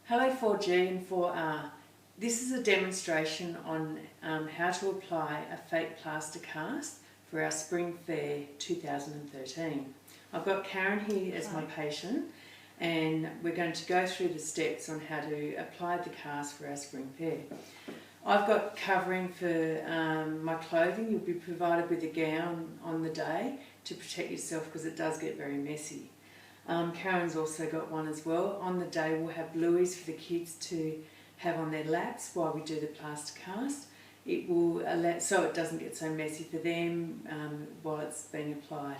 Hello 4G and 4R. This is a demonstration on how to apply a fake plaster cast for our Spring Fair 2013. I've got Karen here as my patient and we're going to go through the steps on how to apply the cast for our Spring Fair. I've got covering for my clothing. You'll be provided with a gown on the day to protect yourself because it does get very messy. Karen's also got one as well. On the day we'll have blueies for the kids to have on their laps while we do the plaster cast. It will allow, so it doesn't get so messy for them while it's being applied.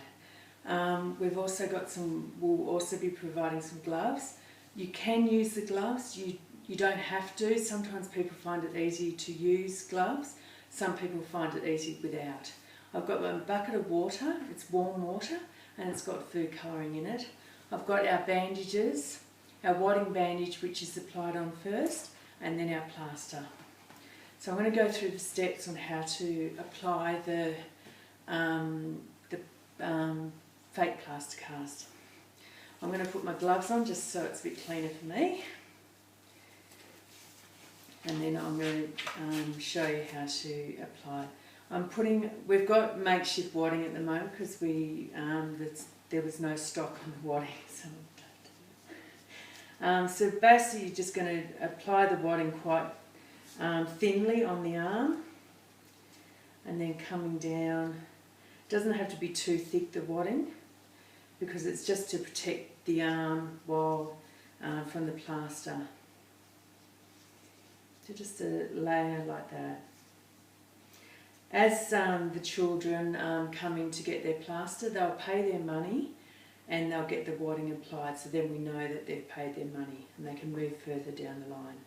We've also got we'll also be providing some gloves. You can use the gloves, you don't have to. Sometimes people find it easy to use gloves, some people find it easy without. I've got a bucket of water, it's warm water and it's got food colouring in it. I've got our bandages, our wadding bandage which is applied on first, and then our plaster. So I'm going to go through the steps on how to apply the fake plaster cast. I'm going to put my gloves on just so it's a bit cleaner for me. And then I'm going to show you how to apply. We've got makeshift wadding at the moment because there was no stock on the wadding. So basically you're just going to apply the wadding quite thinly on the arm and then coming down. It doesn't have to be too thick, the wadding, because it's just to protect the arm from the plaster. So just a layer like that. As the children come in to get their plaster, they'll pay their money and they'll get the wadding applied, so then we know that they've paid their money and they can move further down the line.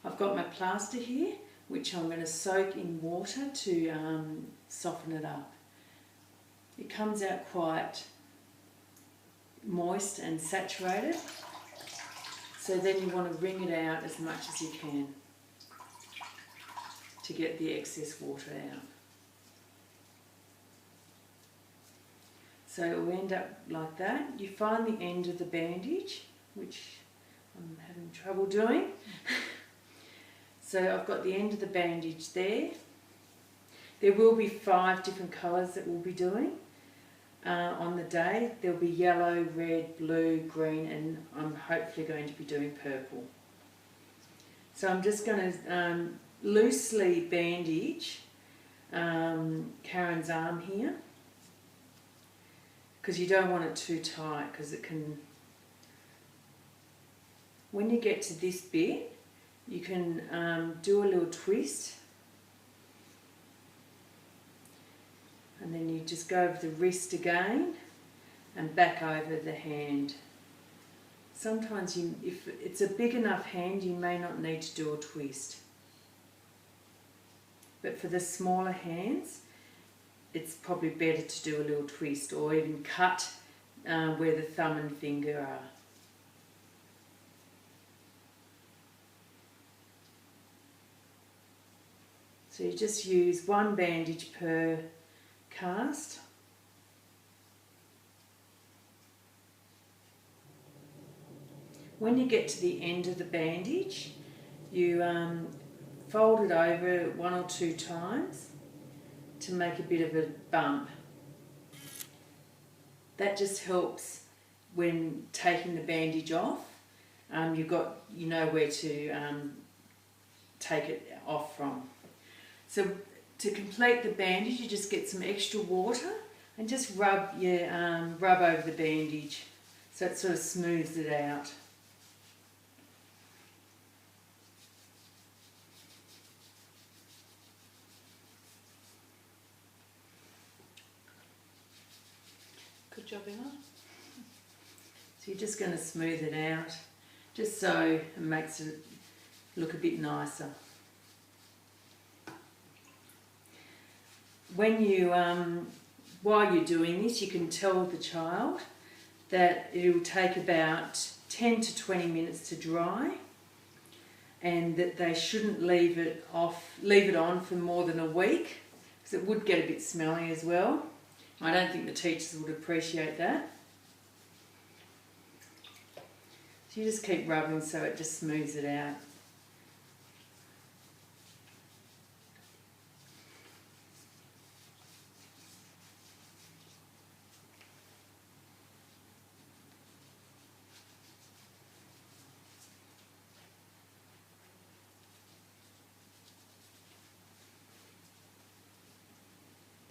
I've got my plaster here, which I'm going to soak in water to soften it up. It comes out quite moist and saturated, so then you want to wring it out as much as you can to get the excess water out. So it will end up like that. You find the end of the bandage, which I'm having trouble doing. So I've got the end of the bandage there. There will be 5 different colours that we'll be doing on the day. There'll be yellow, red, blue, green, and I'm hopefully going to be doing purple. So I'm just going to loosely bandage Karen's arm here, because you don't want it too tight, because it can, when you get to this bit, you can do a little twist and then you just go over the wrist again and back over the hand. Sometimes if it's a big enough hand, you may not need to do a twist. But for the smaller hands, it's probably better to do a little twist or even cut where the thumb and finger are. So you just use 1 bandage per cast. When you get to the end of the bandage, you fold it over 1 or 2 times to make a bit of a bump. That just helps when taking the bandage off. You know where to take it off from. So to complete the bandage, you just get some extra water and just rub over the bandage so it sort of smooths it out. Good job, Emma. So you're just going to smooth it out, just so it makes it look a bit nicer. When you, while you're doing this, you can tell the child that it will take about 10 to 20 minutes to dry, and that they shouldn't leave it on for more than a week, because it would get a bit smelly as well. I don't think the teachers would appreciate that. So you just keep rubbing so it just smooths it out.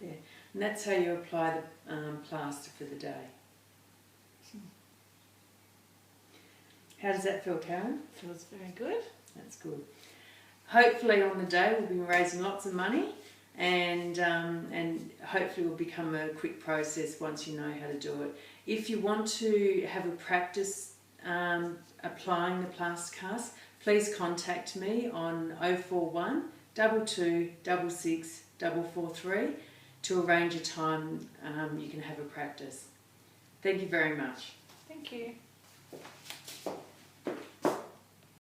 There. And that's how you apply the plaster for the day. How does that feel, Karen? Feels very good. That's good. Hopefully on the day we'll be raising lots of money, and hopefully it will become a quick process once you know how to do it. If you want to have a practice applying the plaster cast, please contact me on 041 22 66 443 to arrange a time you can have a practice. Thank you very much. Thank you.